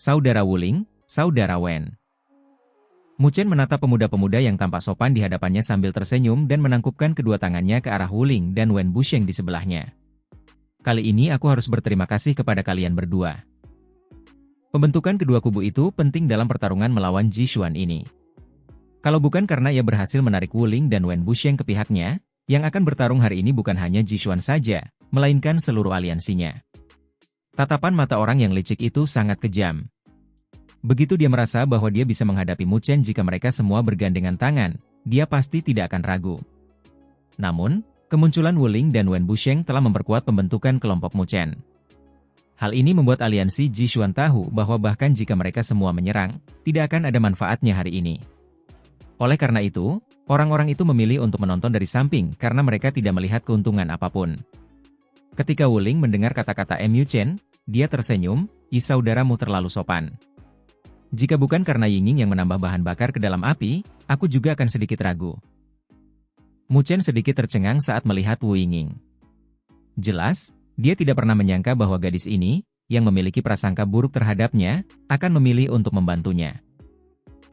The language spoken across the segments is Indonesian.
Saudara Wuling, Saudara Wen. Mu Chen menatap pemuda-pemuda yang tampak sopan di hadapannya sambil tersenyum dan menangkupkan kedua tangannya ke arah Wuling dan Wen Busheng di sebelahnya. Kali ini aku harus berterima kasih kepada kalian berdua. Pembentukan kedua kubu itu penting dalam pertarungan melawan Ji Xuan ini. Kalau bukan karena ia berhasil menarik Wuling dan Wen Busheng ke pihaknya, yang akan bertarung hari ini bukan hanya Ji Xuan saja, melainkan seluruh aliansinya. Tatapan mata orang yang licik itu sangat kejam. Begitu dia merasa bahwa dia bisa menghadapi Mu Chen jika mereka semua bergandengan tangan, dia pasti tidak akan ragu. Namun, kemunculan Wuling dan Wen Busheng telah memperkuat pembentukan kelompok Mu Chen. Hal ini membuat aliansi Ji Xuan tahu bahwa bahkan jika mereka semua menyerang, tidak akan ada manfaatnya hari ini. Oleh karena itu, orang-orang itu memilih untuk menonton dari samping karena mereka tidak melihat keuntungan apapun. Ketika Wuling mendengar kata-kata Mu Chen, dia tersenyum, saudaramu terlalu sopan. Jika bukan karena Yingning yang menambah bahan bakar ke dalam api, aku juga akan sedikit ragu. Mu Chen sedikit tercengang saat melihat Wu Yingning. Jelas, dia tidak pernah menyangka bahwa gadis ini, yang memiliki prasangka buruk terhadapnya, akan memilih untuk membantunya.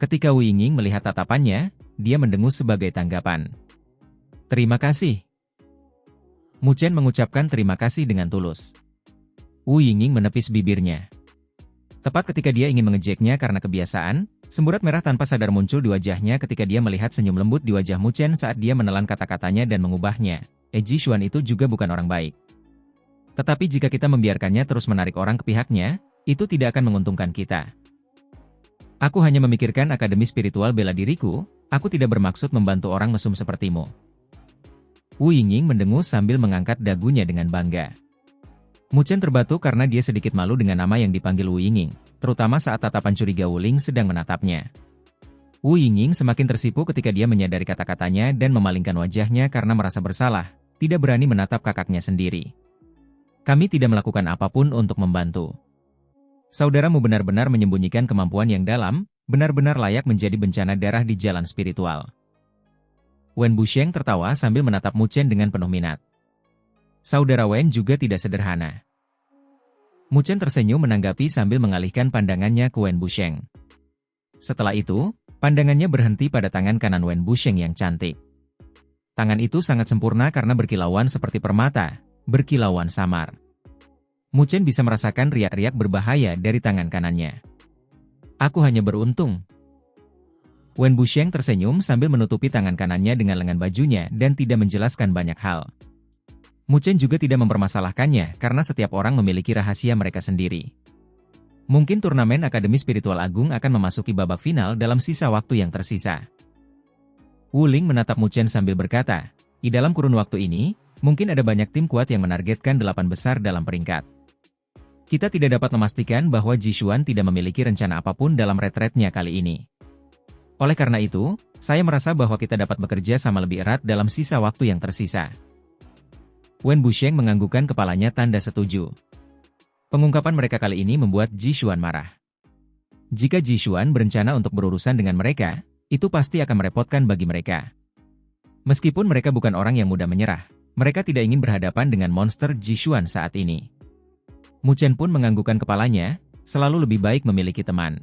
Ketika Wu Yingning melihat tatapannya, dia mendengus sebagai tanggapan. Terima kasih. Mu Chen mengucapkan terima kasih dengan tulus. Wu Yingning menepis bibirnya. Tepat ketika dia ingin mengejeknya karena kebiasaan, semburat merah tanpa sadar muncul di wajahnya ketika dia melihat senyum lembut di wajah Mu Chen saat dia menelan kata-katanya dan mengubahnya. Ji Xuan itu juga bukan orang baik. Tetapi jika kita membiarkannya terus menarik orang ke pihaknya, itu tidak akan menguntungkan kita. Aku hanya memikirkan akademi spiritual bela diriku, aku tidak bermaksud membantu orang mesum sepertimu. Wu Yingning mendengus sambil mengangkat dagunya dengan bangga. Mu Chen terbatu karena dia sedikit malu dengan nama yang dipanggil Wu Yingning, terutama saat tatapan curiga Wuling sedang menatapnya. Wu Yingning semakin tersipu ketika dia menyadari kata-katanya dan memalingkan wajahnya karena merasa bersalah, tidak berani menatap kakaknya sendiri. Kami tidak melakukan apapun untuk membantu. Saudaramu benar-benar menyembunyikan kemampuan yang dalam, benar-benar layak menjadi bencana darah di jalan spiritual. Wen Busheng tertawa sambil menatap Mu Chen dengan penuh minat. Saudara Wen juga tidak sederhana. Mu Chen tersenyum menanggapi sambil mengalihkan pandangannya ke Wen Busheng. Setelah itu, pandangannya berhenti pada tangan kanan Wen Busheng yang cantik. Tangan itu sangat sempurna karena berkilauan seperti permata, berkilauan samar. Mu Chen bisa merasakan riak-riak berbahaya dari tangan kanannya. Aku hanya beruntung. Wen Busheng tersenyum sambil menutupi tangan kanannya dengan lengan bajunya dan tidak menjelaskan banyak hal. Mu Chen juga tidak mempermasalahkannya karena setiap orang memiliki rahasia mereka sendiri. Mungkin turnamen Akademi Spiritual Agung akan memasuki babak final dalam sisa waktu yang tersisa. Wuling menatap Mu Chen sambil berkata, di dalam kurun waktu ini, mungkin ada banyak tim kuat yang menargetkan 8 besar dalam peringkat. Kita tidak dapat memastikan bahwa Ji Xuan tidak memiliki rencana apapun dalam retretnya kali ini. Oleh karena itu, saya merasa bahwa kita dapat bekerja sama lebih erat dalam sisa waktu yang tersisa. Wen Busheng menganggukkan kepalanya tanda setuju. Pengungkapan mereka kali ini membuat Ji Xuan marah. Jika Ji Xuan berencana untuk berurusan dengan mereka, itu pasti akan merepotkan bagi mereka. Meskipun mereka bukan orang yang mudah menyerah, mereka tidak ingin berhadapan dengan monster Ji Xuan saat ini. Mu Chen pun menganggukkan kepalanya, selalu lebih baik memiliki teman.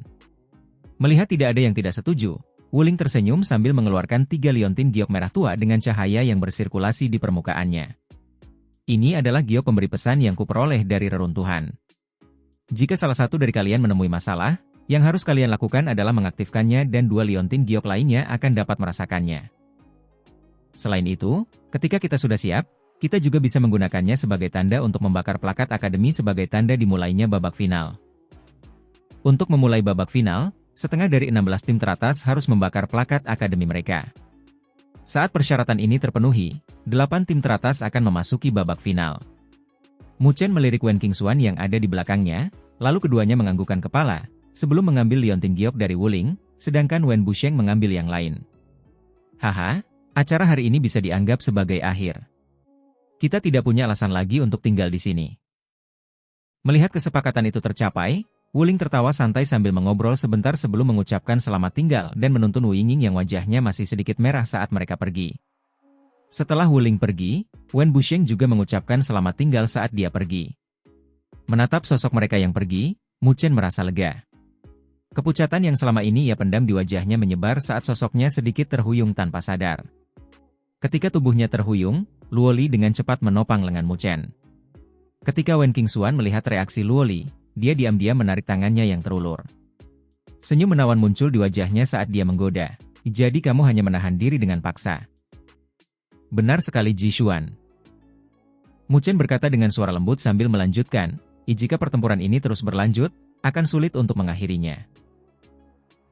Melihat tidak ada yang tidak setuju, Wuling tersenyum sambil mengeluarkan 3 liontin giok merah tua dengan cahaya yang bersirkulasi di permukaannya. Ini adalah giok pemberi pesan yang kuperoleh dari reruntuhan. Jika salah satu dari kalian menemui masalah, yang harus kalian lakukan adalah mengaktifkannya dan 2 liontin giok lainnya akan dapat merasakannya. Selain itu, ketika kita sudah siap, kita juga bisa menggunakannya sebagai tanda untuk membakar plakat akademi sebagai tanda dimulainya babak final. Untuk memulai babak final, setengah dari 16 tim teratas harus membakar plakat akademi mereka. Saat persyaratan ini terpenuhi, 8 tim teratas akan memasuki babak final. Mu Chen melirik Wen Qingxuan yang ada di belakangnya, lalu keduanya menganggukkan kepala, sebelum mengambil liontin giok dari Wuling, sedangkan Wen Busheng mengambil yang lain. Haha, acara hari ini bisa dianggap sebagai akhir. Kita tidak punya alasan lagi untuk tinggal di sini. Melihat kesepakatan itu tercapai, Wuling tertawa santai sambil mengobrol sebentar sebelum mengucapkan selamat tinggal dan menuntun Wu Yingning yang wajahnya masih sedikit merah saat mereka pergi. Setelah Wuling pergi, Wen Busheng juga mengucapkan selamat tinggal saat dia pergi. Menatap sosok mereka yang pergi, Mu Chen merasa lega. Kepucatan yang selama ini ia pendam di wajahnya menyebar saat sosoknya sedikit terhuyung tanpa sadar. Ketika tubuhnya terhuyung, Luoli dengan cepat menopang lengan Mu Chen. Ketika Wen Qingxuan melihat reaksi Luoli, dia diam-diam menarik tangannya yang terulur. Senyum menawan muncul di wajahnya saat dia menggoda. Jadi kamu hanya menahan diri dengan paksa. Benar sekali Ji Xuan. Mu Chen berkata dengan suara lembut sambil melanjutkan, jika pertempuran ini terus berlanjut, akan sulit untuk mengakhirinya.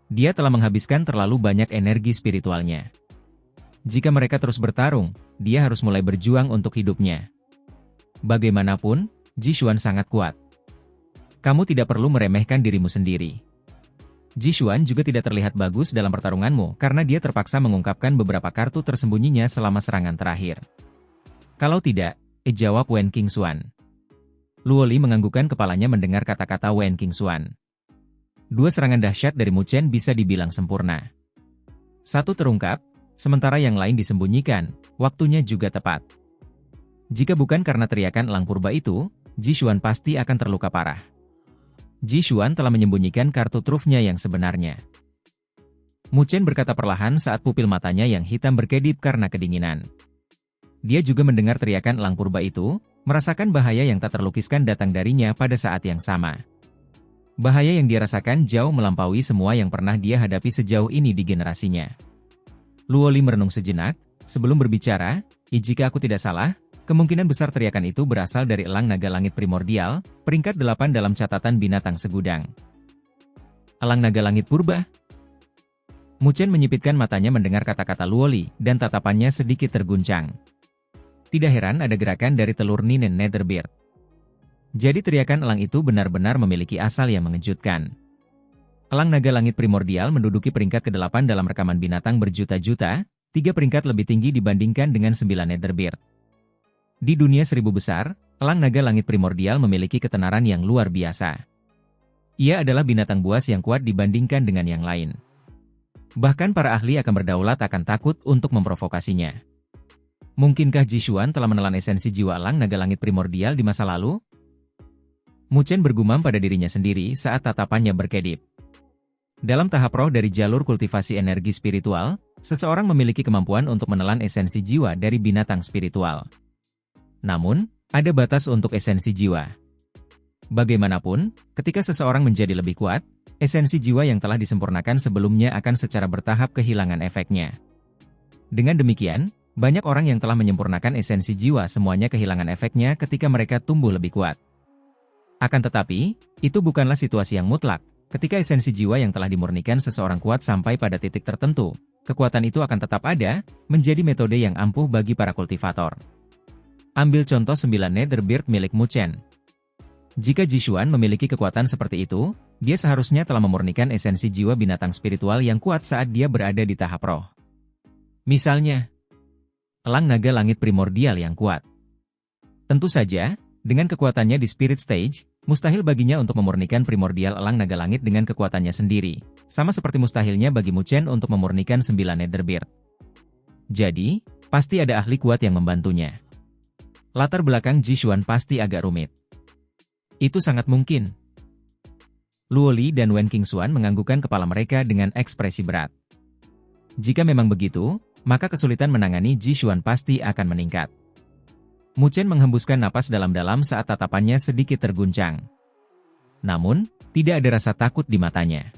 Dia telah menghabiskan terlalu banyak energi spiritualnya. Jika mereka terus bertarung, dia harus mulai berjuang untuk hidupnya. Bagaimanapun, Ji Xuan sangat kuat. Kamu tidak perlu meremehkan dirimu sendiri. Ji Xuan juga tidak terlihat bagus dalam pertarunganmu karena dia terpaksa mengungkapkan beberapa kartu tersembunyinya selama serangan terakhir. Kalau tidak, jawab Wen Qingxuan. Luoli menganggukkan kepalanya mendengar kata-kata Wen Qingxuan. Dua serangan dahsyat dari Mu Chen bisa dibilang sempurna. Satu terungkap, sementara yang lain disembunyikan, waktunya juga tepat. Jika bukan karena teriakan elang purba itu, Ji Xuan pasti akan terluka parah. Ji Xuan telah menyembunyikan kartu trufnya yang sebenarnya. Mu Chen berkata perlahan saat pupil matanya yang hitam berkedip karena kedinginan. Dia juga mendengar teriakan elang purba itu, merasakan bahaya yang tak terlukiskan datang darinya pada saat yang sama. Bahaya yang dia rasakan jauh melampaui semua yang pernah dia hadapi sejauh ini di generasinya. Luoli merenung sejenak, sebelum berbicara, jika aku tidak salah, kemungkinan besar teriakan itu berasal dari elang naga langit primordial, peringkat 8 dalam catatan binatang segudang. Elang naga langit purba? Mu Chen menyipitkan matanya mendengar kata-kata Luoli, dan tatapannya sedikit terguncang. Tidak heran ada gerakan dari telur Ninen Netherbeard. Jadi teriakan elang itu benar-benar memiliki asal yang mengejutkan. Elang naga langit primordial menduduki peringkat ke-8 dalam rekaman binatang berjuta-juta, 3 peringkat lebih tinggi dibandingkan dengan 9 Netherbeard. Di dunia 1000 besar, elang naga langit primordial memiliki ketenaran yang luar biasa. Ia adalah binatang buas yang kuat dibandingkan dengan yang lain. Bahkan para ahli akan berdaulat akan takut untuk memprovokasinya. Mungkinkah Ji Xuan telah menelan esensi jiwa elang naga langit primordial di masa lalu? Mu Chen bergumam pada dirinya sendiri saat tatapannya berkedip. Dalam tahap roh dari jalur kultivasi energi spiritual, seseorang memiliki kemampuan untuk menelan esensi jiwa dari binatang spiritual. Namun, ada batas untuk esensi jiwa. Bagaimanapun, ketika seseorang menjadi lebih kuat, esensi jiwa yang telah disempurnakan sebelumnya akan secara bertahap kehilangan efeknya. Dengan demikian, banyak orang yang telah menyempurnakan esensi jiwa semuanya kehilangan efeknya ketika mereka tumbuh lebih kuat. Akan tetapi, itu bukanlah situasi yang mutlak. Ketika esensi jiwa yang telah dimurnikan seseorang kuat sampai pada titik tertentu, kekuatan itu akan tetap ada, menjadi metode yang ampuh bagi para kultivator. Ambil contoh 9 Netherbeard milik Mu Chen. Jika Ji Xuan memiliki kekuatan seperti itu, dia seharusnya telah memurnikan esensi jiwa binatang spiritual yang kuat saat dia berada di tahap roh. Misalnya, elang naga langit primordial yang kuat. Tentu saja, dengan kekuatannya di spirit stage, mustahil baginya untuk memurnikan primordial elang naga langit dengan kekuatannya sendiri, sama seperti mustahilnya bagi Mu Chen untuk memurnikan 9 Netherbeard. Jadi, pasti ada ahli kuat yang membantunya. Latar belakang Ji Xuan pasti agak rumit. Itu sangat mungkin. Luoli dan Wen Qingxuan menganggukkan kepala mereka dengan ekspresi berat. Jika memang begitu, maka kesulitan menangani Ji Xuan pasti akan meningkat. Mu Chen menghembuskan napas dalam-dalam saat tatapannya sedikit terguncang. Namun, tidak ada rasa takut di matanya.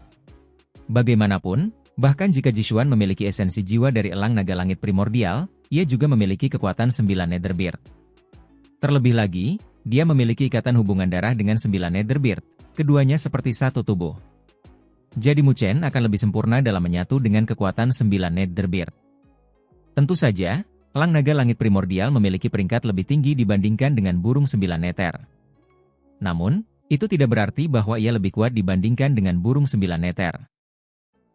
Bagaimanapun, bahkan jika Ji Xuan memiliki esensi jiwa dari elang naga langit primordial, ia juga memiliki kekuatan 9 Netherbeard. Terlebih lagi, dia memiliki ikatan hubungan darah dengan 9 Netherbeard, keduanya seperti satu tubuh. Jadi Mu Chen akan lebih sempurna dalam menyatu dengan kekuatan 9 Netherbeard. Tentu saja, elang naga langit primordial memiliki peringkat lebih tinggi dibandingkan dengan burung 9 Nether. Namun, itu tidak berarti bahwa ia lebih kuat dibandingkan dengan burung 9 Nether.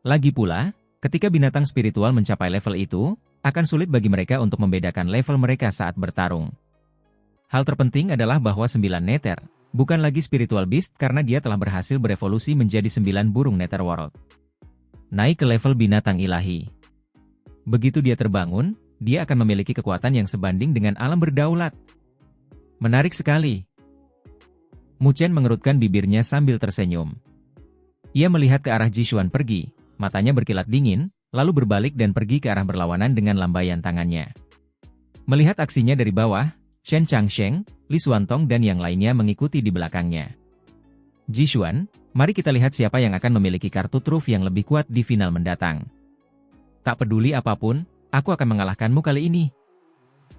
Lagi pula, ketika binatang spiritual mencapai level itu, akan sulit bagi mereka untuk membedakan level mereka saat bertarung. Hal terpenting adalah bahwa 9 Nether bukan lagi spiritual beast karena dia telah berhasil berevolusi menjadi 9 burung Netherworld. Naik ke level binatang ilahi. Begitu dia terbangun, dia akan memiliki kekuatan yang sebanding dengan alam berdaulat. Menarik sekali. Mu Chen mengerutkan bibirnya sambil tersenyum. Ia melihat ke arah Jishuan pergi, matanya berkilat dingin, lalu berbalik dan pergi ke arah berlawanan dengan lambaian tangannya. Melihat aksinya dari bawah, Shen Changsheng, Li Xuantong dan yang lainnya mengikuti di belakangnya. Jishuan, mari kita lihat siapa yang akan memiliki kartu truf yang lebih kuat di final mendatang. Tak peduli apapun, aku akan mengalahkanmu kali ini.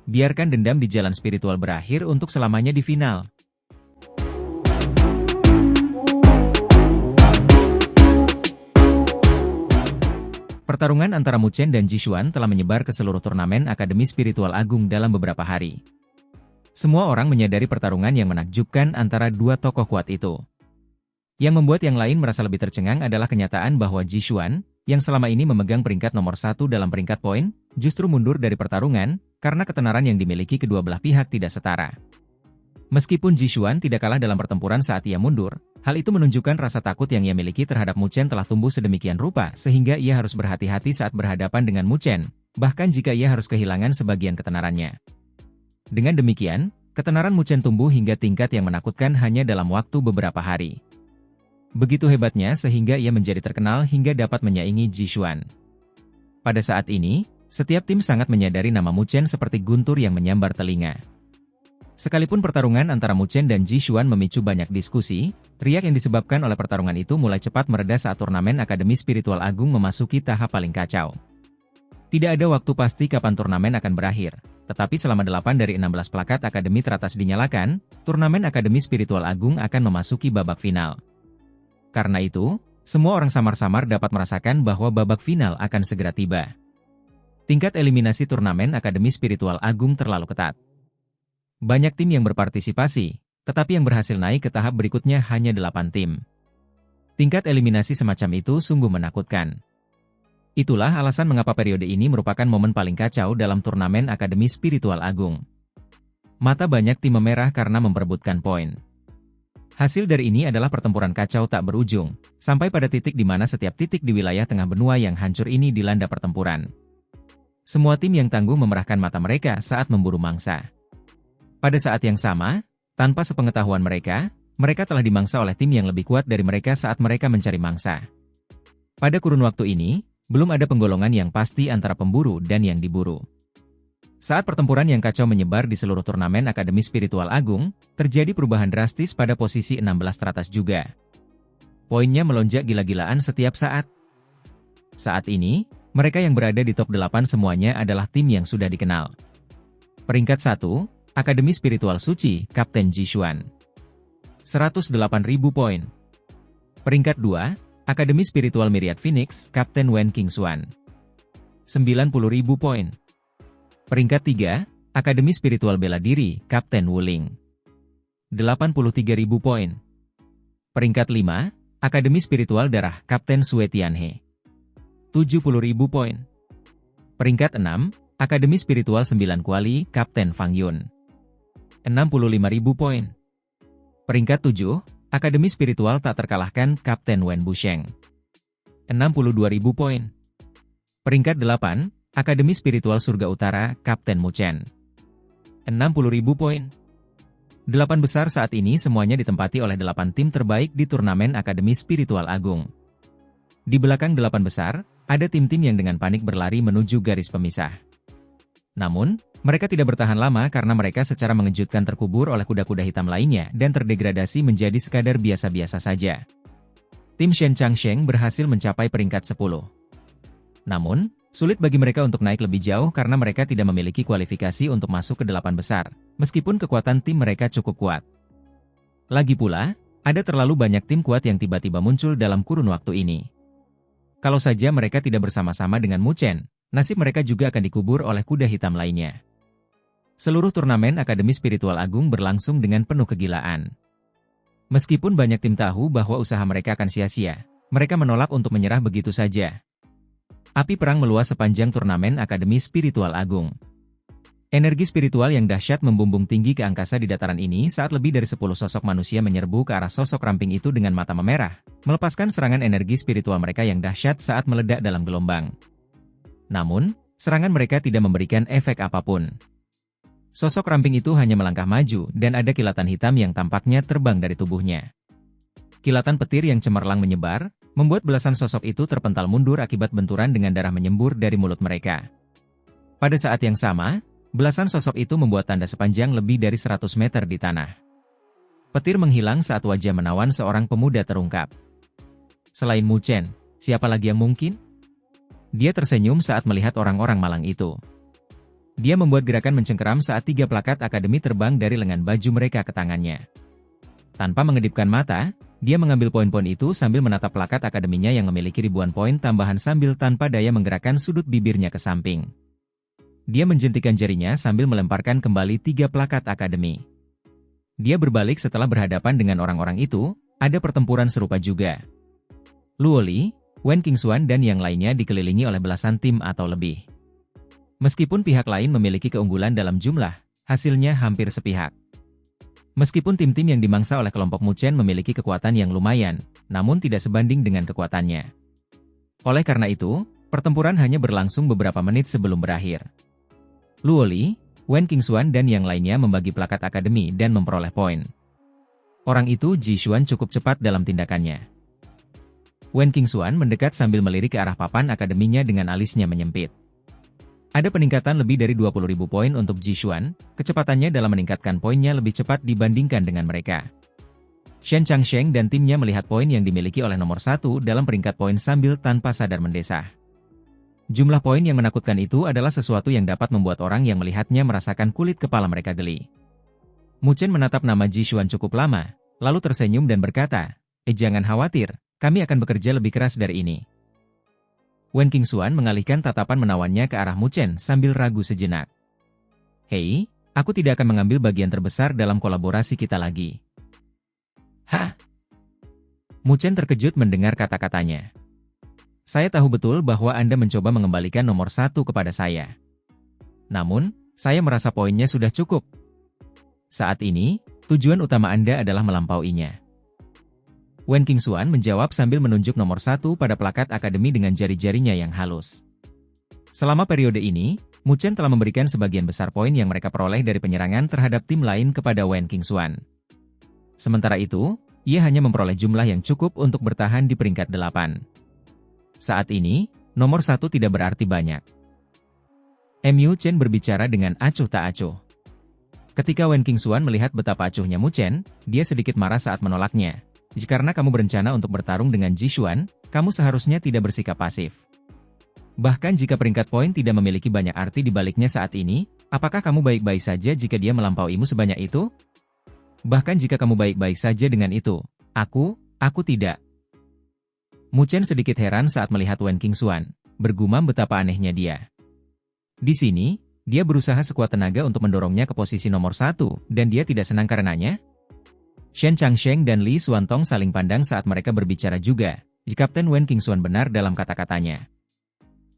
Biarkan dendam di jalan spiritual berakhir untuk selamanya di final. Pertarungan antara Mu Chen dan Jishuan telah menyebar ke seluruh turnamen Akademi Spiritual Agung dalam beberapa hari. Semua orang menyadari pertarungan yang menakjubkan antara dua tokoh kuat itu. Yang membuat yang lain merasa lebih tercengang adalah kenyataan bahwa Jishuan, yang selama ini memegang peringkat nomor 1 dalam peringkat poin, justru mundur dari pertarungan, karena ketenaran yang dimiliki kedua belah pihak tidak setara. Meskipun Jishuan tidak kalah dalam pertempuran saat ia mundur, hal itu menunjukkan rasa takut yang ia miliki terhadap Mu Chen telah tumbuh sedemikian rupa sehingga ia harus berhati-hati saat berhadapan dengan Mu Chen, bahkan jika ia harus kehilangan sebagian ketenarannya. Dengan demikian, ketenaran Mu Chen tumbuh hingga tingkat yang menakutkan hanya dalam waktu beberapa hari. Begitu hebatnya sehingga ia menjadi terkenal hingga dapat menyaingi Jishuan. Pada saat ini, setiap tim sangat menyadari nama Mu Chen seperti guntur yang menyambar telinga. Sekalipun pertarungan antara Mu Chen dan Jishuan memicu banyak diskusi, riak yang disebabkan oleh pertarungan itu mulai cepat mereda saat turnamen Akademi Spiritual Agung memasuki tahap paling kacau. Tidak ada waktu pasti kapan turnamen akan berakhir, tetapi selama 8 dari 16 plakat Akademi teratas dinyalakan, turnamen Akademi Spiritual Agung akan memasuki babak final. Karena itu, semua orang samar-samar dapat merasakan bahwa babak final akan segera tiba. Tingkat eliminasi turnamen Akademi Spiritual Agung terlalu ketat. Banyak tim yang berpartisipasi, tetapi yang berhasil naik ke tahap berikutnya hanya 8 tim. Tingkat eliminasi semacam itu sungguh menakutkan. Itulah alasan mengapa periode ini merupakan momen paling kacau dalam turnamen Akademi Spiritual Agung. Mata banyak tim memerah karena memperebutkan poin. Hasil dari ini adalah pertempuran kacau tak berujung, sampai pada titik di mana setiap titik di wilayah tengah benua yang hancur ini dilanda pertempuran. Semua tim yang tangguh memerahkan mata mereka saat memburu mangsa. Pada saat yang sama, tanpa sepengetahuan mereka telah dimangsa oleh tim yang lebih kuat dari mereka saat mereka mencari mangsa. Pada kurun waktu ini, belum ada penggolongan yang pasti antara pemburu dan yang diburu. Saat pertempuran yang kacau menyebar di seluruh turnamen Akademi Spiritual Agung, terjadi perubahan drastis pada posisi 16 teratas juga. Poinnya melonjak gila-gilaan setiap saat. Saat ini, mereka yang berada di top 8 semuanya adalah tim yang sudah dikenal. Peringkat 1, Akademi Spiritual Suci, Kapten Jishuan. 108.000 poin. Peringkat 2, Akademi Spiritual Myriad Phoenix, Kapten Wen Qingxuan. 90.000 poin. Peringkat 3, Akademi Spiritual Bela Diri, Kapten Wu Ling. 83.000 poin. Peringkat 5, Akademi Spiritual Darah, Kapten Sue Tianhe. 70.000 poin. Peringkat 6, Akademi Spiritual 9 Kuali, Kapten Fang Yun. 65.000 poin. Peringkat 7, Akademi Spiritual Tak Terkalahkan, Kapten Wen Busheng. 62.000 poin. Peringkat 8, Akademi Spiritual Surga Utara, Kapten Mu Chen. 60.000 poin. 8 besar saat ini semuanya ditempati oleh 8 tim terbaik di turnamen Akademi Spiritual Agung. Di belakang 8 besar, ada tim-tim yang dengan panik berlari menuju garis pemisah. Namun, mereka tidak bertahan lama karena mereka secara mengejutkan terkubur oleh kuda-kuda hitam lainnya dan terdegradasi menjadi sekadar biasa-biasa saja. Tim Shen Changsheng berhasil mencapai peringkat 10. Namun, sulit bagi mereka untuk naik lebih jauh karena mereka tidak memiliki kualifikasi untuk masuk ke 8 besar, meskipun kekuatan tim mereka cukup kuat. Lagi pula, ada terlalu banyak tim kuat yang tiba-tiba muncul dalam kurun waktu ini. Kalau saja mereka tidak bersama-sama dengan Mu Chen, nasib mereka juga akan dikubur oleh kuda hitam lainnya. Seluruh turnamen Akademi Spiritual Agung berlangsung dengan penuh kegilaan. Meskipun banyak tim tahu bahwa usaha mereka akan sia-sia, mereka menolak untuk menyerah begitu saja. Api perang meluas sepanjang turnamen Akademi Spiritual Agung. Energi spiritual yang dahsyat membumbung tinggi ke angkasa di dataran ini saat lebih dari 10 sosok manusia menyerbu ke arah sosok ramping itu dengan mata memerah, melepaskan serangan energi spiritual mereka yang dahsyat saat meledak dalam gelombang. Namun, serangan mereka tidak memberikan efek apapun. Sosok ramping itu hanya melangkah maju dan ada kilatan hitam yang tampaknya terbang dari tubuhnya. Kilatan petir yang cemerlang menyebar, membuat belasan sosok itu terpental mundur akibat benturan dengan darah menyembur dari mulut mereka. Pada saat yang sama, belasan sosok itu membuat tanda sepanjang lebih dari 100 meter di tanah. Petir menghilang saat wajah menawan seorang pemuda terungkap. Selain Mu Chen, siapa lagi yang mungkin? Dia tersenyum saat melihat orang-orang malang itu. Dia membuat gerakan mencengkeram saat 3 plakat akademi terbang dari lengan baju mereka ke tangannya. Tanpa mengedipkan mata, dia mengambil poin-poin itu sambil menatap plakat akademinya yang memiliki ribuan poin tambahan sambil tanpa daya menggerakkan sudut bibirnya ke samping. Dia menjentikan jarinya sambil melemparkan kembali 3 plakat akademi. Dia berbalik setelah berhadapan dengan orang-orang itu, ada pertempuran serupa juga. Luo Li, Wen Qingxuan dan yang lainnya dikelilingi oleh belasan tim atau lebih. Meskipun pihak lain memiliki keunggulan dalam jumlah, hasilnya hampir sepihak. Meskipun tim-tim yang dimangsa oleh kelompok Mu Chen memiliki kekuatan yang lumayan, namun tidak sebanding dengan kekuatannya. Oleh karena itu, pertempuran hanya berlangsung beberapa menit sebelum berakhir. Luo Li, Wen Qingxuan dan yang lainnya membagi plakat akademi dan memperoleh poin. Orang itu Ji Xuan cukup cepat dalam tindakannya. Wen Qingxuan mendekat sambil melirik ke arah papan akademinya dengan alisnya menyempit. Ada peningkatan lebih dari 20.000 poin untuk Ji Xuan, kecepatannya dalam meningkatkan poinnya lebih cepat dibandingkan dengan mereka. Shen Changsheng dan timnya melihat poin yang dimiliki oleh nomor 1 dalam peringkat poin sambil tanpa sadar mendesah. Jumlah poin yang menakutkan itu adalah sesuatu yang dapat membuat orang yang melihatnya merasakan kulit kepala mereka geli. Mu Chen menatap nama Ji Xuan cukup lama, lalu tersenyum dan berkata, jangan khawatir, kami akan bekerja lebih keras dari ini. Wen Qingxuan mengalihkan tatapan menawannya ke arah Mu Chen sambil ragu sejenak. Hei, aku tidak akan mengambil bagian terbesar dalam kolaborasi kita lagi. Hah? Mu Chen terkejut mendengar kata-katanya. Saya tahu betul bahwa Anda mencoba mengembalikan nomor 1 kepada saya. Namun, saya merasa poinnya sudah cukup. Saat ini, tujuan utama Anda adalah melampauinya. Wen Qingxuan menjawab sambil menunjuk nomor 1 pada plakat akademi dengan jari-jarinya yang halus. Selama periode ini, Mu Chen telah memberikan sebagian besar poin yang mereka peroleh dari penyerangan terhadap tim lain kepada Wen Qingxuan. Sementara itu, ia hanya memperoleh jumlah yang cukup untuk bertahan di peringkat 8. Saat ini, nomor 1 tidak berarti banyak. Mu Chen berbicara dengan acuh tak acuh. Ketika Wen Qingxuan melihat betapa acuhnya Mu Chen, dia sedikit marah saat menolaknya. Karena kamu berencana untuk bertarung dengan Ji Xuan, kamu seharusnya tidak bersikap pasif. Bahkan jika peringkat poin tidak memiliki banyak arti di baliknya saat ini, apakah kamu baik-baik saja jika dia melampauimu sebanyak itu? Bahkan jika kamu baik-baik saja dengan itu, aku tidak. Mu Chen sedikit heran saat melihat Wen Qingxuan, bergumam betapa anehnya dia. Di sini, dia berusaha sekuat tenaga untuk mendorongnya ke posisi nomor 1, dan dia tidak senang karenanya? Shen Changsheng dan Li Xuantong saling pandang saat mereka berbicara juga. Kapten Wen Qingxuan benar dalam kata-katanya.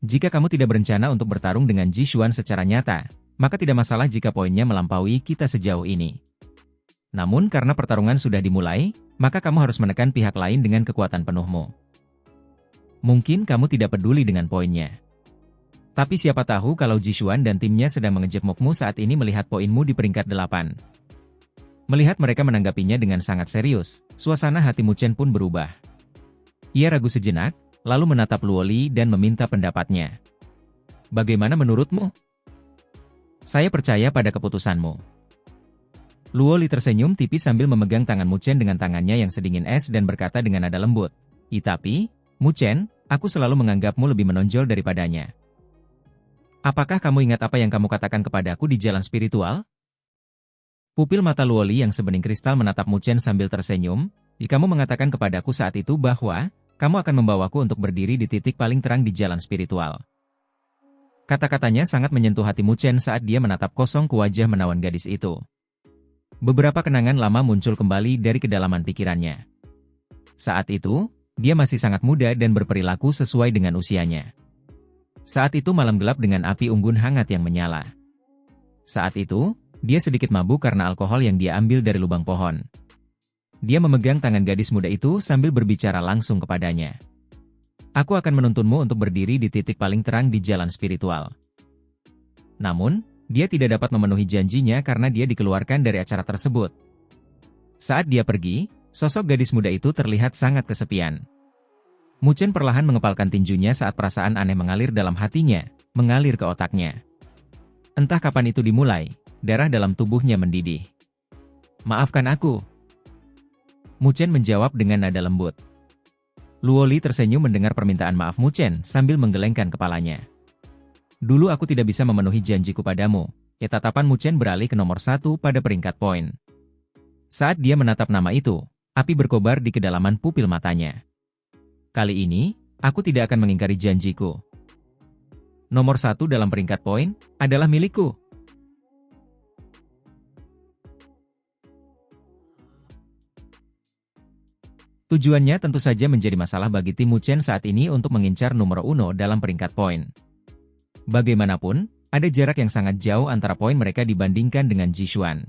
Jika kamu tidak berencana untuk bertarung dengan Ji Xuan secara nyata, maka tidak masalah jika poinnya melampaui kita sejauh ini. Namun karena pertarungan sudah dimulai, maka kamu harus menekan pihak lain dengan kekuatan penuhmu. Mungkin kamu tidak peduli dengan poinnya. Tapi siapa tahu kalau Ji Xuan dan timnya sedang mengejekmukmu saat ini melihat poinmu di peringkat 8. Melihat mereka menanggapinya dengan sangat serius, suasana hati Mu Chen pun berubah. Ia ragu sejenak, lalu menatap Luo Li dan meminta pendapatnya. Bagaimana menurutmu? Saya percaya pada keputusanmu. Luo Li tersenyum tipis sambil memegang tangan Mu Chen dengan tangannya yang sedingin es dan berkata dengan nada lembut. Tapi, Mu Chen, aku selalu menganggapmu lebih menonjol daripadanya. Apakah kamu ingat apa yang kamu katakan kepadaku di jalan spiritual? Pupil mata Luo Li yang sebening kristal menatap Mu Chen sambil tersenyum. Kamu mengatakan kepadaku saat itu bahwa kamu akan membawaku untuk berdiri di titik paling terang di jalan spiritual. Kata-katanya sangat menyentuh hati Mu Chen saat dia menatap kosong ke wajah menawan gadis itu. Beberapa kenangan lama muncul kembali dari kedalaman pikirannya. Saat itu, dia masih sangat muda dan berperilaku sesuai dengan usianya. Saat itu malam gelap dengan api unggun hangat yang menyala. Saat itu, dia sedikit mabuk karena alkohol yang dia ambil dari lubang pohon. Dia memegang tangan gadis muda itu sambil berbicara langsung kepadanya. Aku akan menuntunmu untuk berdiri di titik paling terang di jalan spiritual. Namun, dia tidak dapat memenuhi janjinya karena dia dikeluarkan dari acara tersebut. Saat dia pergi, sosok gadis muda itu terlihat sangat kesepian. Mu Chen perlahan mengepalkan tinjunya saat perasaan aneh mengalir dalam hatinya, mengalir ke otaknya. Entah kapan itu dimulai, darah dalam tubuhnya mendidih. "Maafkan aku." Mu Chen menjawab dengan nada lembut. Luo Li tersenyum mendengar permintaan maaf Mu Chen sambil menggelengkan kepalanya. "Dulu aku tidak bisa memenuhi janjiku padamu." Tatapan Mu Chen beralih ke nomor 1 pada peringkat poin. Saat dia menatap nama itu, api berkobar di kedalaman pupil matanya. "Kali ini, aku tidak akan mengingkari janjiku. Nomor 1 dalam peringkat poin adalah milikku." Tujuannya tentu saja menjadi masalah bagi tim Mu Chen saat ini untuk mengincar nomor 1 dalam peringkat poin. Bagaimanapun, ada jarak yang sangat jauh antara poin mereka dibandingkan dengan Jishuan.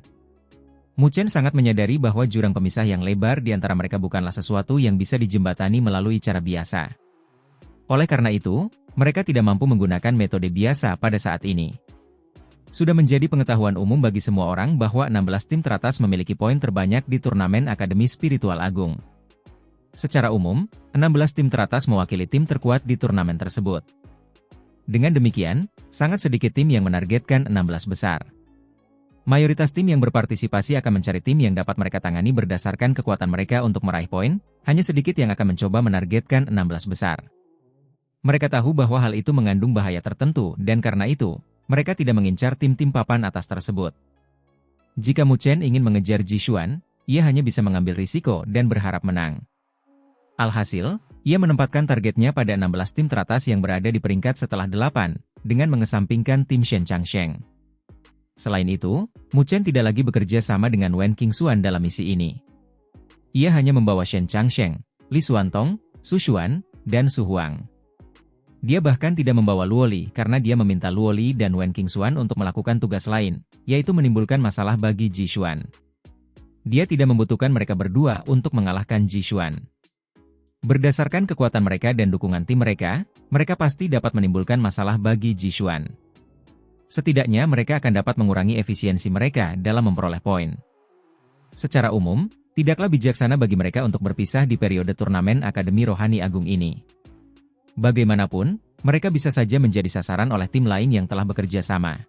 Mu Chen sangat menyadari bahwa jurang pemisah yang lebar di antara mereka bukanlah sesuatu yang bisa dijembatani melalui cara biasa. Oleh karena itu, mereka tidak mampu menggunakan metode biasa pada saat ini. Sudah menjadi pengetahuan umum bagi semua orang bahwa 16 tim teratas memiliki poin terbanyak di turnamen Akademi Spiritual Agung. Secara umum, 16 tim teratas mewakili tim terkuat di turnamen tersebut. Dengan demikian, sangat sedikit tim yang menargetkan 16 besar. Mayoritas tim yang berpartisipasi akan mencari tim yang dapat mereka tangani berdasarkan kekuatan mereka untuk meraih poin, hanya sedikit yang akan mencoba menargetkan 16 besar. Mereka tahu bahwa hal itu mengandung bahaya tertentu dan karena itu, mereka tidak mengincar tim-tim papan atas tersebut. Jika Mu Chen ingin mengejar Jishuan, ia hanya bisa mengambil risiko dan berharap menang. Alhasil, ia menempatkan targetnya pada 16 tim teratas yang berada di peringkat setelah 8, dengan mengesampingkan tim Shen Changsheng. Selain itu, Mu Chen tidak lagi bekerja sama dengan Wen Qingxuan dalam misi ini. Ia hanya membawa Shen Changsheng, Li Xuantong, Su Xuan, dan Su Huang. Dia bahkan tidak membawa Luo Li karena dia meminta Luo Li dan Wen Qingxuan untuk melakukan tugas lain, yaitu menimbulkan masalah bagi Jishuan. Dia tidak membutuhkan mereka berdua untuk mengalahkan Jishuan. Berdasarkan kekuatan mereka dan dukungan tim mereka, mereka pasti dapat menimbulkan masalah bagi Jishuan. Setidaknya mereka akan dapat mengurangi efisiensi mereka dalam memperoleh poin. Secara umum, tidaklah bijaksana bagi mereka untuk berpisah di periode turnamen Akademi Rohani Agung ini. Bagaimanapun, mereka bisa saja menjadi sasaran oleh tim lain yang telah bekerja sama.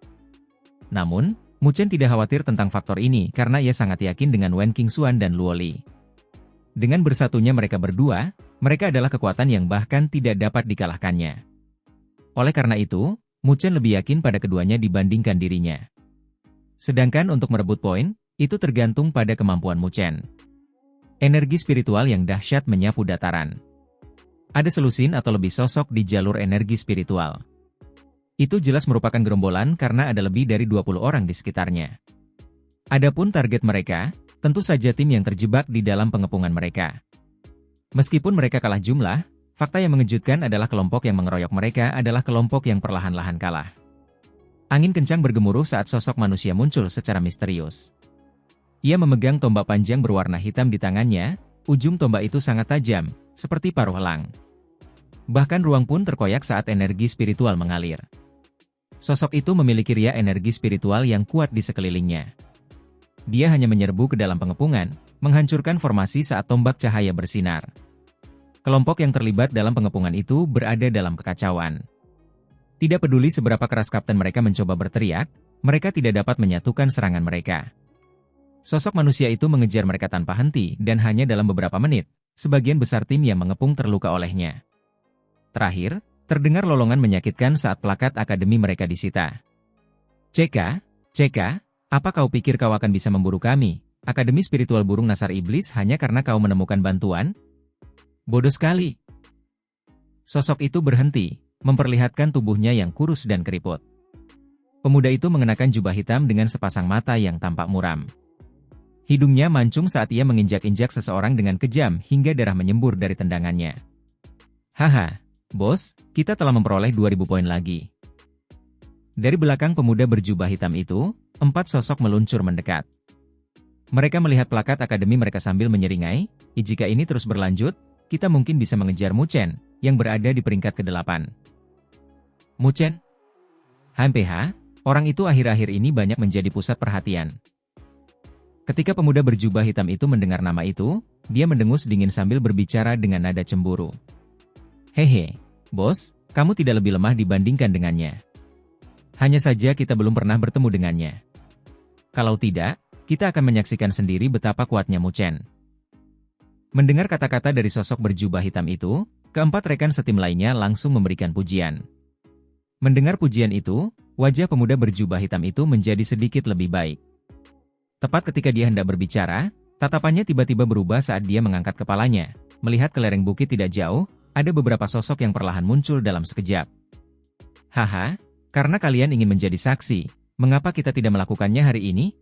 Namun, Mu Chen tidak khawatir tentang faktor ini karena ia sangat yakin dengan Wen Qingxuan dan Luo Li. Dengan bersatunya mereka berdua, mereka adalah kekuatan yang bahkan tidak dapat dikalahkannya. Oleh karena itu, Mu Chen lebih yakin pada keduanya dibandingkan dirinya. Sedangkan untuk merebut poin, itu tergantung pada kemampuan Mu Chen. Energi spiritual yang dahsyat menyapu dataran. Ada selusin atau lebih sosok di jalur energi spiritual. Itu jelas merupakan gerombolan karena ada lebih dari 20 orang di sekitarnya. Adapun target mereka, tentu saja tim yang terjebak di dalam pengepungan mereka. Meskipun mereka kalah jumlah, fakta yang mengejutkan adalah kelompok yang mengeroyok mereka adalah kelompok yang perlahan-lahan kalah. Angin kencang bergemuruh saat sosok manusia muncul secara misterius. Ia memegang tombak panjang berwarna hitam di tangannya, ujung tombak itu sangat tajam, seperti paruh elang. Bahkan ruang pun terkoyak saat energi spiritual mengalir. Sosok itu memiliki ria energi spiritual yang kuat di sekelilingnya. Dia hanya menyerbu ke dalam pengepungan, menghancurkan formasi saat tombak cahaya bersinar. Kelompok yang terlibat dalam pengepungan itu berada dalam kekacauan. Tidak peduli seberapa keras kapten mereka mencoba berteriak, mereka tidak dapat menyatukan serangan mereka. Sosok manusia itu mengejar mereka tanpa henti dan hanya dalam beberapa menit, sebagian besar tim yang mengepung terluka olehnya. Terakhir, terdengar lolongan menyakitkan saat plakat akademi mereka disita. "CK, apa kau pikir kau akan bisa memburu kami, Akademi Spiritual Burung Nasar Iblis hanya karena kau menemukan bantuan? Bodoh sekali." Sosok itu berhenti, memperlihatkan tubuhnya yang kurus dan keriput. Pemuda itu mengenakan jubah hitam dengan sepasang mata yang tampak muram. Hidungnya mancung saat ia menginjak-injak seseorang dengan kejam hingga darah menyembur dari tendangannya. "Haha, bos, kita telah memperoleh 2000 poin lagi." Dari belakang pemuda berjubah hitam itu, 4 sosok meluncur mendekat. Mereka melihat plakat akademi mereka sambil menyeringai, "Jika ini terus berlanjut, kita mungkin bisa mengejar Mu Chen, yang berada di peringkat ke-8. Mu Chen? HMPH, orang itu akhir-akhir ini banyak menjadi pusat perhatian. Ketika pemuda berjubah hitam itu mendengar nama itu, dia mendengus dingin sambil berbicara dengan nada cemburu. Hehe, bos, kamu tidak lebih lemah dibandingkan dengannya. Hanya saja kita belum pernah bertemu dengannya. Kalau tidak, kita akan menyaksikan sendiri betapa kuatnya Mu Chen. Mendengar kata-kata dari sosok berjubah hitam itu, keempat rekan setim lainnya langsung memberikan pujian. Mendengar pujian itu, wajah pemuda berjubah hitam itu menjadi sedikit lebih baik. Tepat ketika dia hendak berbicara, tatapannya tiba-tiba berubah saat dia mengangkat kepalanya. Melihat ke lereng bukit tidak jauh, ada beberapa sosok yang perlahan muncul dalam sekejap. Haha, karena kalian ingin menjadi saksi, mengapa kita tidak melakukannya hari ini?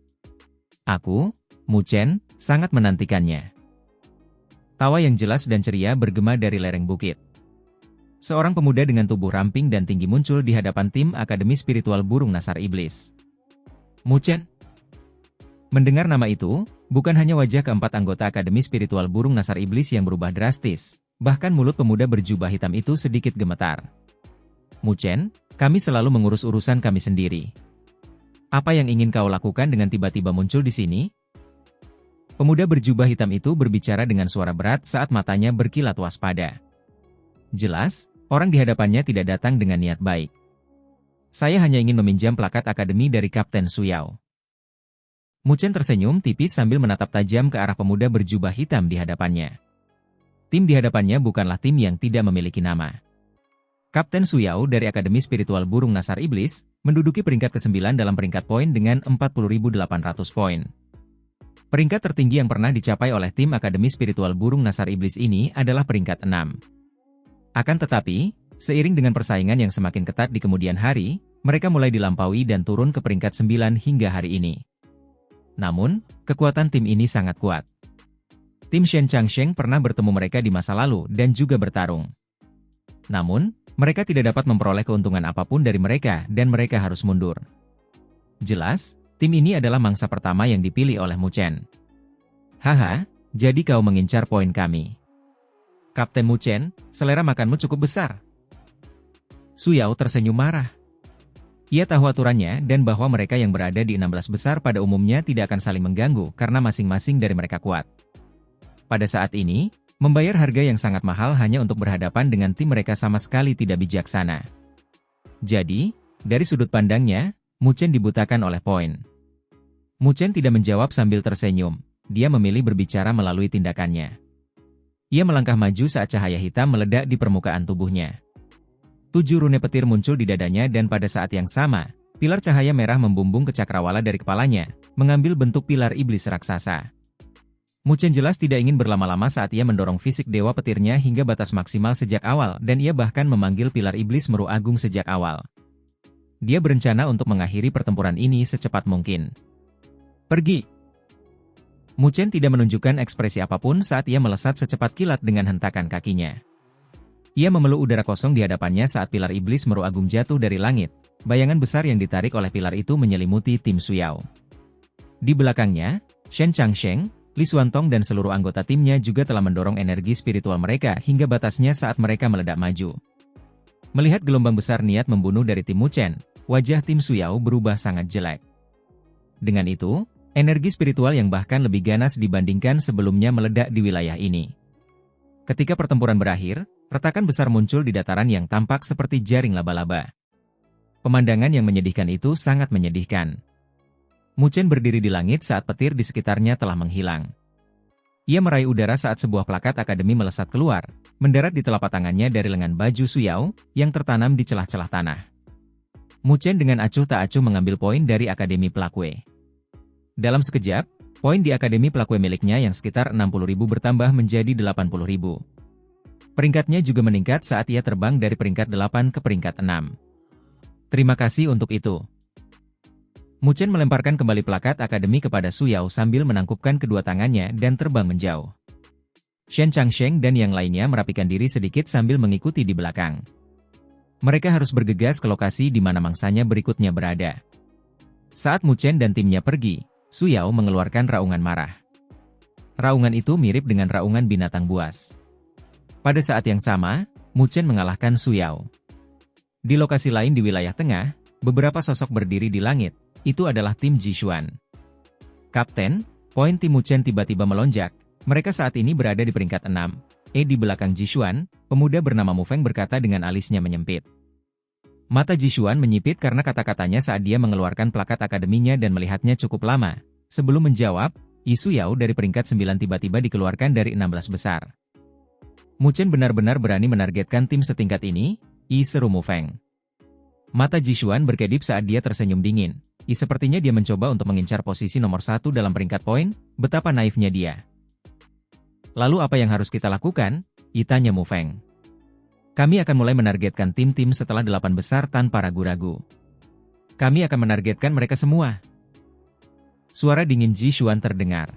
Aku, Mu Chen, sangat menantikannya. Tawa yang jelas dan ceria bergema dari lereng bukit. Seorang pemuda dengan tubuh ramping dan tinggi muncul di hadapan tim Akademi Spiritual Burung Nasar Iblis. Mu Chen. Mendengar nama itu, bukan hanya wajah keempat anggota Akademi Spiritual Burung Nasar Iblis yang berubah drastis, bahkan mulut pemuda berjubah hitam itu sedikit gemetar. Mu Chen, kami selalu mengurus urusan kami sendiri. Apa yang ingin kau lakukan dengan tiba-tiba muncul di sini? Pemuda berjubah hitam itu berbicara dengan suara berat saat matanya berkilat waspada. Jelas, orang di hadapannya tidak datang dengan niat baik. Saya hanya ingin meminjam plakat akademi dari Kapten Suyao. Mu Chen tersenyum tipis sambil menatap tajam ke arah pemuda berjubah hitam di hadapannya. Tim di hadapannya bukanlah tim yang tidak memiliki nama. Kapten Suyao dari Akademi Spiritual Burung Nasar Iblis menduduki peringkat ke-9 dalam peringkat poin dengan 40.800 poin. Peringkat tertinggi yang pernah dicapai oleh tim Akademi Spiritual Burung Nasar Iblis ini adalah peringkat 6. Akan tetapi, seiring dengan persaingan yang semakin ketat di kemudian hari, mereka mulai dilampaui dan turun ke peringkat 9 hingga hari ini. Namun, kekuatan tim ini sangat kuat. Tim Shen Changsheng pernah bertemu mereka di masa lalu dan juga bertarung. Namun, mereka tidak dapat memperoleh keuntungan apapun dari mereka dan mereka harus mundur. Jelas, tim ini adalah mangsa pertama yang dipilih oleh Mu Chen. Haha, jadi kau mengincar poin kami. Kapten Mu Chen, selera makanmu cukup besar. Suyao tersenyum marah. Ia tahu aturannya dan bahwa mereka yang berada di 16 besar pada umumnya tidak akan saling mengganggu karena masing-masing dari mereka kuat. Pada saat ini, membayar harga yang sangat mahal hanya untuk berhadapan dengan tim mereka sama sekali tidak bijaksana. Jadi, dari sudut pandangnya, Mu Chen dibutakan oleh poin. Mu Chen tidak menjawab sambil tersenyum, dia memilih berbicara melalui tindakannya. Ia melangkah maju saat cahaya hitam meledak di permukaan tubuhnya. 7 rune petir muncul di dadanya dan pada saat yang sama, pilar cahaya merah membumbung ke cakrawala dari kepalanya, mengambil bentuk pilar iblis raksasa. Mu Chen jelas tidak ingin berlama-lama saat ia mendorong fisik dewa petirnya hingga batas maksimal sejak awal dan ia bahkan memanggil pilar iblis meru agung sejak awal. Dia berencana untuk mengakhiri pertempuran ini secepat mungkin. Pergi! Mu Chen tidak menunjukkan ekspresi apapun saat ia melesat secepat kilat dengan hentakan kakinya. Ia memeluk udara kosong di hadapannya saat pilar iblis meru agung jatuh dari langit. Bayangan besar yang ditarik oleh pilar itu menyelimuti tim Suyao. Di belakangnya, Shen Changsheng, Li Xuantong dan seluruh anggota timnya juga telah mendorong energi spiritual mereka hingga batasnya saat mereka meledak maju. Melihat gelombang besar niat membunuh dari tim Mu Chen, wajah tim Suyao berubah sangat jelek. Dengan itu, energi spiritual yang bahkan lebih ganas dibandingkan sebelumnya meledak di wilayah ini. Ketika pertempuran berakhir, retakan besar muncul di dataran yang tampak seperti jaring laba-laba. Pemandangan yang menyedihkan itu sangat menyedihkan. Mu Chen berdiri di langit saat petir di sekitarnya telah menghilang. Ia meraih udara saat sebuah plakat akademi melesat keluar, mendarat di telapak tangannya dari lengan baju Suyao yang tertanam di celah-celah tanah. Mu Chen dengan acuh tak acuh mengambil poin dari Akademi Pelakwe. Dalam sekejap, poin di Akademi Pelakwe miliknya yang sekitar 60.000 bertambah menjadi 80.000. Peringkatnya juga meningkat saat ia terbang dari peringkat 8 ke peringkat 6. Terima kasih untuk itu. Mu Chen melemparkan kembali plakat akademi kepada Suyao sambil menangkupkan kedua tangannya dan terbang menjauh. Shen Changsheng dan yang lainnya merapikan diri sedikit sambil mengikuti di belakang. Mereka harus bergegas ke lokasi di mana mangsanya berikutnya berada. Saat Mu Chen dan timnya pergi, Suyao mengeluarkan raungan marah. Raungan itu mirip dengan raungan binatang buas. Pada saat yang sama, Mu Chen mengalahkan Suyao. Di lokasi lain di wilayah tengah, beberapa sosok berdiri di langit. Itu adalah tim Jishuan. Kapten, poin tim Mu Chen tiba-tiba melonjak. Mereka saat ini berada di peringkat 6. Di belakang Jishuan, pemuda bernama Mu Feng berkata dengan alisnya menyempit. Mata Jishuan menyipit karena kata-katanya saat dia mengeluarkan plakat akademinya dan melihatnya cukup lama. Sebelum menjawab, Su Yao dari peringkat 9 tiba-tiba dikeluarkan dari 16 besar. Mu Chen benar-benar berani menargetkan tim setingkat ini, seru Mu Feng. Mata Jishuan berkedip saat dia tersenyum dingin. Sepertinya dia mencoba untuk mengincar posisi nomor 1 dalam peringkat poin, betapa naifnya dia. Lalu apa yang harus kita lakukan? Tanya Mu Feng. Kami akan mulai menargetkan tim-tim setelah 8 besar tanpa ragu-ragu. Kami akan menargetkan mereka semua. Suara dingin Jishuan terdengar.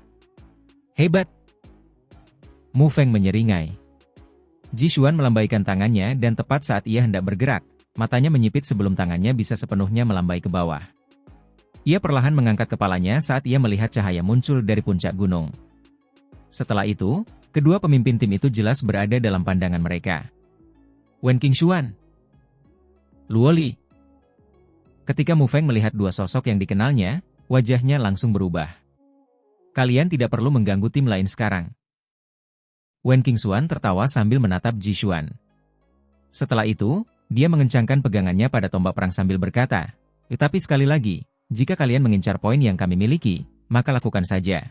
Hebat! Mu Feng menyeringai. Jishuan melambaikan tangannya dan tepat saat ia hendak bergerak, matanya menyipit sebelum tangannya bisa sepenuhnya melambai ke bawah. Ia perlahan mengangkat kepalanya saat ia melihat cahaya muncul dari puncak gunung. Setelah itu, kedua pemimpin tim itu jelas berada dalam pandangan mereka. Wen Qingshuan, Luo Li. Ketika Mu Feng melihat dua sosok yang dikenalnya, wajahnya langsung berubah. Kalian tidak perlu mengganggu tim lain sekarang. Wen Qingshuan tertawa sambil menatap Jishuan. Setelah itu, dia mengencangkan pegangannya pada tombak perang sambil berkata, "Tetapi sekali lagi, jika kalian mengincar poin yang kami miliki, maka lakukan saja.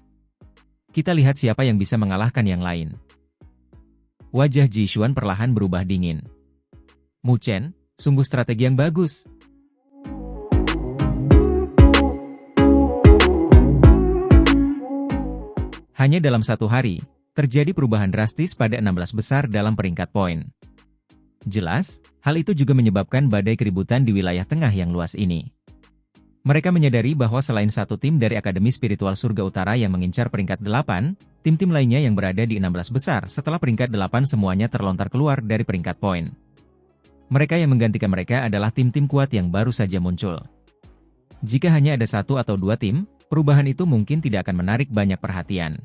Kita lihat siapa yang bisa mengalahkan yang lain." Wajah Jishuan perlahan berubah dingin. Mu Chen, sungguh strategi yang bagus. Hanya dalam satu hari, terjadi perubahan drastis pada 16 besar dalam peringkat poin. Jelas, hal itu juga menyebabkan badai keributan di wilayah tengah yang luas ini. Mereka menyadari bahwa selain satu tim dari Akademi Spiritual Surga Utara yang mengincar peringkat 8, tim-tim lainnya yang berada di 16 besar setelah peringkat 8 semuanya terlontar keluar dari peringkat poin. Mereka yang menggantikan mereka adalah tim-tim kuat yang baru saja muncul. Jika hanya ada satu atau dua tim, perubahan itu mungkin tidak akan menarik banyak perhatian.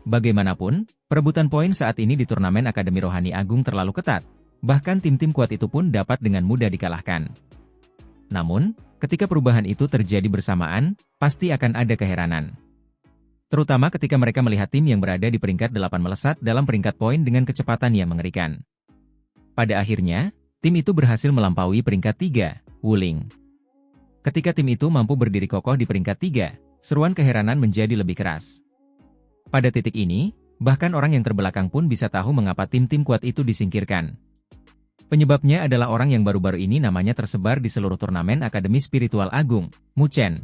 Bagaimanapun, perebutan poin saat ini di turnamen Akademi Rohani Agung terlalu ketat, bahkan tim-tim kuat itu pun dapat dengan mudah dikalahkan. Namun, ketika perubahan itu terjadi bersamaan, pasti akan ada keheranan. Terutama ketika mereka melihat tim yang berada di peringkat 8 melesat dalam peringkat poin dengan kecepatan yang mengerikan. Pada akhirnya, tim itu berhasil melampaui peringkat 3, Wuling. Ketika tim itu mampu berdiri kokoh di peringkat 3, seruan keheranan menjadi lebih keras. Pada titik ini, bahkan orang yang terbelakang pun bisa tahu mengapa tim-tim kuat itu disingkirkan. Penyebabnya adalah orang yang baru-baru ini namanya tersebar di seluruh turnamen Akademi Spiritual Agung, Mu Chen.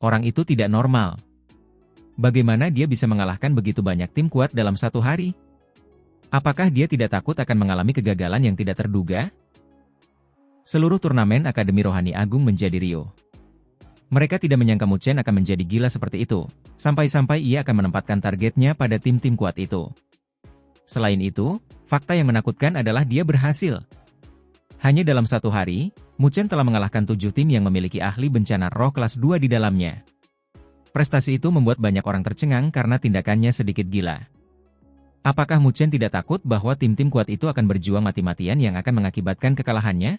Orang itu tidak normal. Bagaimana dia bisa mengalahkan begitu banyak tim kuat dalam satu hari? Apakah dia tidak takut akan mengalami kegagalan yang tidak terduga? Seluruh turnamen Akademi Rohani Agung menjadi riuh. Mereka tidak menyangka Mu Chen akan menjadi gila seperti itu, sampai-sampai ia akan menempatkan targetnya pada tim-tim kuat itu. Selain itu, fakta yang menakutkan adalah dia berhasil. Hanya dalam satu hari, Mu Chen telah mengalahkan 7 tim yang memiliki ahli bencana roh kelas 2 di dalamnya. Prestasi itu membuat banyak orang tercengang karena tindakannya sedikit gila. Apakah Mu Chen tidak takut bahwa tim-tim kuat itu akan berjuang mati-matian yang akan mengakibatkan kekalahannya?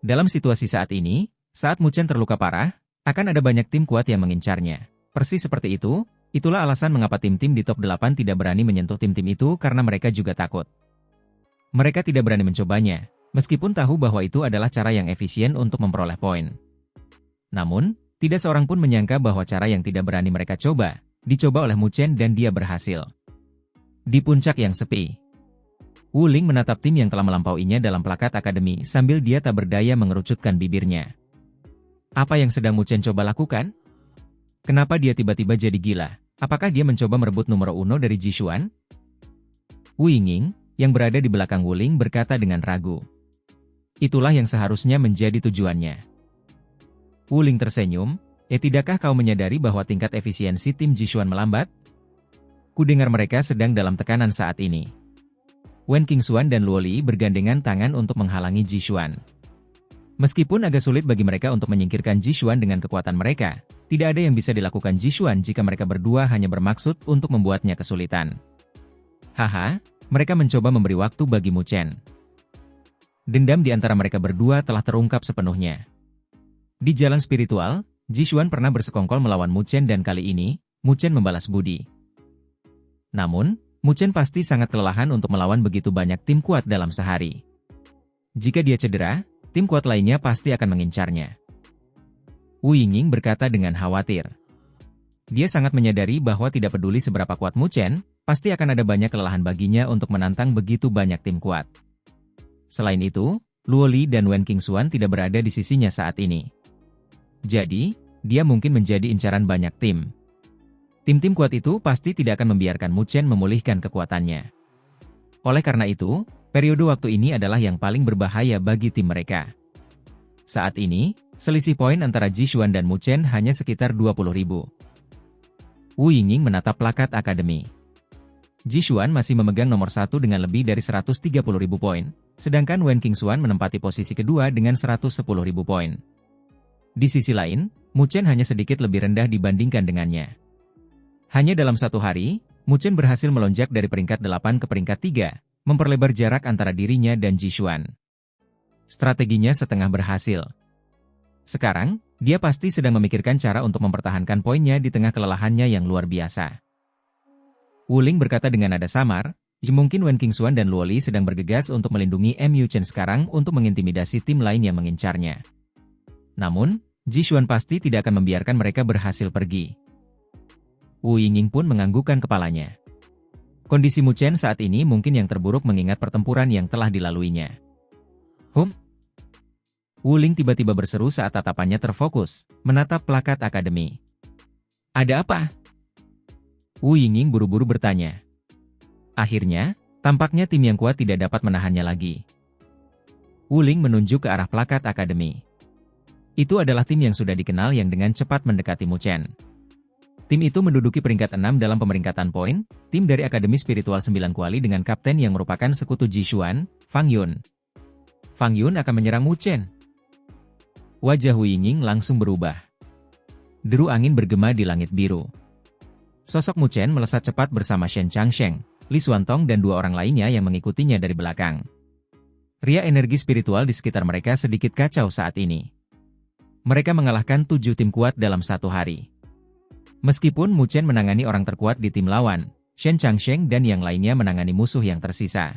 Dalam situasi saat ini, saat Mu Chen terluka parah, akan ada banyak tim kuat yang mengincarnya. Persis seperti itu, itulah alasan mengapa tim-tim di top 8 tidak berani menyentuh tim-tim itu karena mereka juga takut. Mereka tidak berani mencobanya, meskipun tahu bahwa itu adalah cara yang efisien untuk memperoleh poin. Namun, tidak seorang pun menyangka bahwa cara yang tidak berani mereka coba, dicoba oleh Mu Chen dan dia berhasil. Di puncak yang sepi, Wuling menatap tim yang telah melampauinya dalam plakat akademi sambil dia tak berdaya mengerucutkan bibirnya. Apa yang sedang Mu Chen coba lakukan? Kenapa dia tiba-tiba jadi gila? Apakah dia mencoba merebut nomor 1 dari Jishuan? Wu Yingning, yang berada di belakang Wuling berkata dengan ragu. Itulah yang seharusnya menjadi tujuannya. Wuling tersenyum, tidakkah kau menyadari bahwa tingkat efisiensi tim Jishuan melambat? Kudengar mereka sedang dalam tekanan saat ini. Wen Qingshuan dan Luo Li bergandengan tangan untuk menghalangi Jishuan. Meskipun agak sulit bagi mereka untuk menyingkirkan Jishuan dengan kekuatan mereka, tidak ada yang bisa dilakukan Jishuan jika mereka berdua hanya bermaksud untuk membuatnya kesulitan. Haha, mereka mencoba memberi waktu bagi Mu Chen. Dendam di antara mereka berdua telah terungkap sepenuhnya. Di jalan spiritual, Jishuan pernah bersekongkol melawan Mu Chen dan kali ini, Mu Chen membalas budi. Namun, Mu Chen pasti sangat kelelahan untuk melawan begitu banyak tim kuat dalam sehari. Jika dia cedera, tim kuat lainnya pasti akan mengincarnya. Wu Yingying berkata dengan khawatir. Dia sangat menyadari bahwa tidak peduli seberapa kuat Mu Chen, pasti akan ada banyak kelelahan baginya untuk menantang begitu banyak tim kuat. Selain itu, Luo Li dan Wen Qingxuan tidak berada di sisinya saat ini. Jadi, dia mungkin menjadi incaran banyak tim. Tim-tim kuat itu pasti tidak akan membiarkan Mu Chen memulihkan kekuatannya. Oleh karena itu, periode waktu ini adalah yang paling berbahaya bagi tim mereka. Saat ini, selisih poin antara Jishuan dan Mu Chen hanya sekitar 20.000. Wu Yingying menatap plakat akademi. Jishuan masih memegang nomor 1 dengan lebih dari 130.000 poin, sedangkan Wen Qingxuan menempati posisi kedua dengan 110.000 poin. Di sisi lain, Mu Chen hanya sedikit lebih rendah dibandingkan dengannya. Hanya dalam satu hari, Mu Chen berhasil melonjak dari peringkat 8 ke peringkat 3, memperlebar jarak antara dirinya dan Jishuan. Strateginya setengah berhasil. Sekarang, dia pasti sedang memikirkan cara untuk mempertahankan poinnya di tengah kelelahannya yang luar biasa. Wu Ling berkata dengan nada samar, mungkin Wen Qingxuan dan Luo Li sedang bergegas untuk melindungi Mu Chen sekarang untuk mengintimidasi tim lain yang mengincarnya. Namun, Jishuan pasti tidak akan membiarkan mereka berhasil pergi. Wu Yingying pun menganggukkan kepalanya. Kondisi Mu Chen saat ini mungkin yang terburuk mengingat pertempuran yang telah dilaluinya. Wu Ling tiba-tiba berseru saat tatapannya terfokus, menatap plakat akademi. Ada apa? Wu Yingying buru-buru bertanya. Akhirnya, tampaknya tim yang kuat tidak dapat menahannya lagi. Wu Ling menunjuk ke arah plakat akademi. Itu adalah tim yang sudah dikenal yang dengan cepat mendekati Mu Chen. Tim itu menduduki peringkat 6 dalam pemeringkatan poin, tim dari Akademi Spiritual 9 Kuali dengan kapten yang merupakan sekutu Jishuan, Fang Yun. Fang Yun akan menyerang Mu Chen. Wajah Wu Yingying langsung berubah. Deru angin bergema di langit biru. Sosok Mu Chen melesat cepat bersama Shen Changsheng, Li Xuantong dan dua orang lainnya yang mengikutinya dari belakang. Ria energi spiritual di sekitar mereka sedikit kacau saat ini. Mereka mengalahkan 7 tim kuat dalam satu hari. Meskipun Mu Chen menangani orang terkuat di tim lawan, Shen Changsheng dan yang lainnya menangani musuh yang tersisa.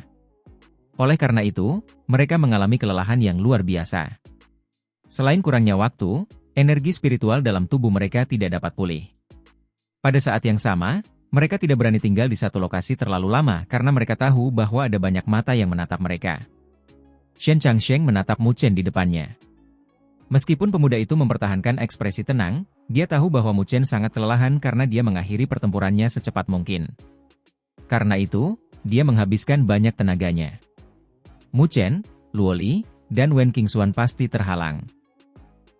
Oleh karena itu, mereka mengalami kelelahan yang luar biasa. Selain kurangnya waktu, energi spiritual dalam tubuh mereka tidak dapat pulih. Pada saat yang sama, mereka tidak berani tinggal di satu lokasi terlalu lama karena mereka tahu bahwa ada banyak mata yang menatap mereka. Shen Changsheng menatap Mu Chen di depannya. Meskipun pemuda itu mempertahankan ekspresi tenang, dia tahu bahwa Mu Chen sangat kelelahan karena dia mengakhiri pertempurannya secepat mungkin. Karena itu, dia menghabiskan banyak tenaganya. Mu Chen, Luo Li, dan Wen Qingxuan pasti terhalang.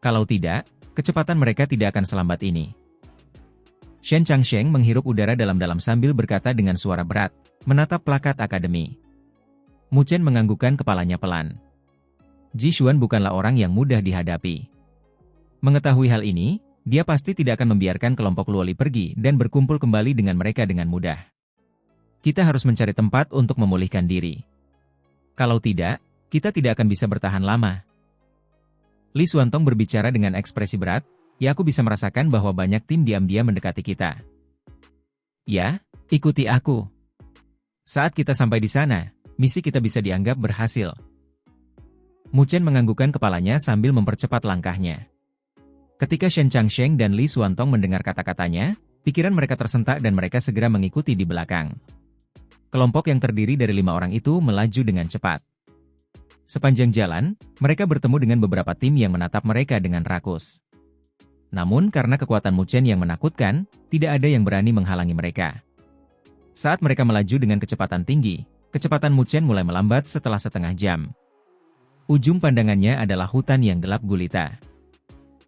Kalau tidak, kecepatan mereka tidak akan selambat ini. Shen Changsheng menghirup udara dalam-dalam sambil berkata dengan suara berat, menatap plakat akademi. Mu Chen menganggukkan kepalanya pelan. Jishuan bukanlah orang yang mudah dihadapi. Mengetahui hal ini, dia pasti tidak akan membiarkan kelompok Luo Li pergi dan berkumpul kembali dengan mereka dengan mudah. Kita harus mencari tempat untuk memulihkan diri. Kalau tidak, kita tidak akan bisa bertahan lama. Li Xuantong berbicara dengan ekspresi berat, ya aku bisa merasakan bahwa banyak tim diam-diam mendekati kita. Ya, ikuti aku. Saat kita sampai di sana, misi kita bisa dianggap berhasil. Mu Chen menganggukkan kepalanya sambil mempercepat langkahnya. Ketika Shen Changsheng dan Li Xuantong mendengar kata-katanya, pikiran mereka tersentak dan mereka segera mengikuti di belakang. Kelompok yang terdiri dari 5 orang itu melaju dengan cepat. Sepanjang jalan, mereka bertemu dengan beberapa tim yang menatap mereka dengan rakus. Namun karena kekuatan Mu Chen yang menakutkan, tidak ada yang berani menghalangi mereka. Saat mereka melaju dengan kecepatan tinggi, kecepatan Mu Chen mulai melambat setelah setengah jam. Ujung pandangannya adalah hutan yang gelap gulita.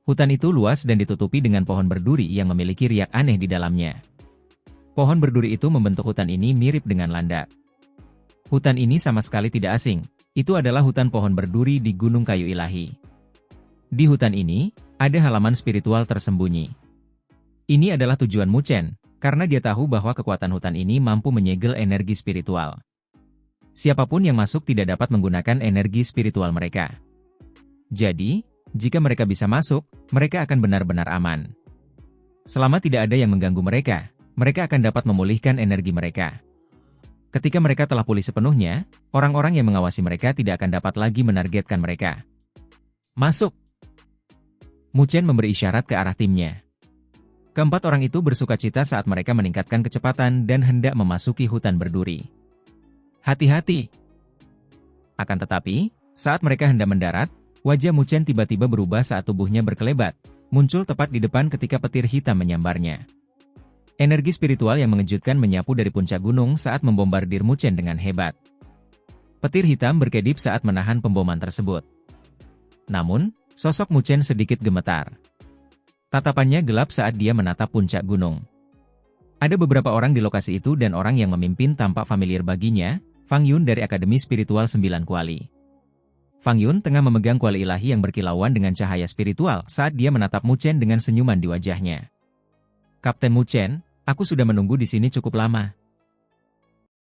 Hutan itu luas dan ditutupi dengan pohon berduri yang memiliki riak aneh di dalamnya. Pohon berduri itu membentuk hutan ini mirip dengan landak. Hutan ini sama sekali tidak asing, itu adalah hutan pohon berduri di Gunung Kayu Ilahi. Di hutan ini, ada halaman spiritual tersembunyi. Ini adalah tujuan Mu Chen, karena dia tahu bahwa kekuatan hutan ini mampu menyegel energi spiritual. Siapapun yang masuk tidak dapat menggunakan energi spiritual mereka. Jadi, jika mereka bisa masuk, mereka akan benar-benar aman. Selama tidak ada yang mengganggu mereka, mereka akan dapat memulihkan energi mereka. Ketika mereka telah pulih sepenuhnya, orang-orang yang mengawasi mereka tidak akan dapat lagi menargetkan mereka. Masuk! Mu Chen memberi isyarat ke arah timnya. Keempat orang itu bersukacita saat mereka meningkatkan kecepatan dan hendak memasuki hutan berduri. Hati-hati! Akan tetapi, saat mereka hendak mendarat, wajah Mu Chen tiba-tiba berubah saat tubuhnya berkelebat, muncul tepat di depan ketika petir hitam menyambarnya. Energi spiritual yang mengejutkan menyapu dari puncak gunung saat membombardir Mu Chen dengan hebat. Petir hitam berkedip saat menahan pemboman tersebut. Namun, sosok Mu Chen sedikit gemetar. Tatapannya gelap saat dia menatap puncak gunung. Ada beberapa orang di lokasi itu dan orang yang memimpin tampak familiar baginya, Fang Yun dari Akademi Spiritual 9 Kuali. Fang Yun tengah memegang kuali ilahi yang berkilauan dengan cahaya spiritual saat dia menatap Mu Chen dengan senyuman di wajahnya. Kapten Mu Chen, aku sudah menunggu di sini cukup lama.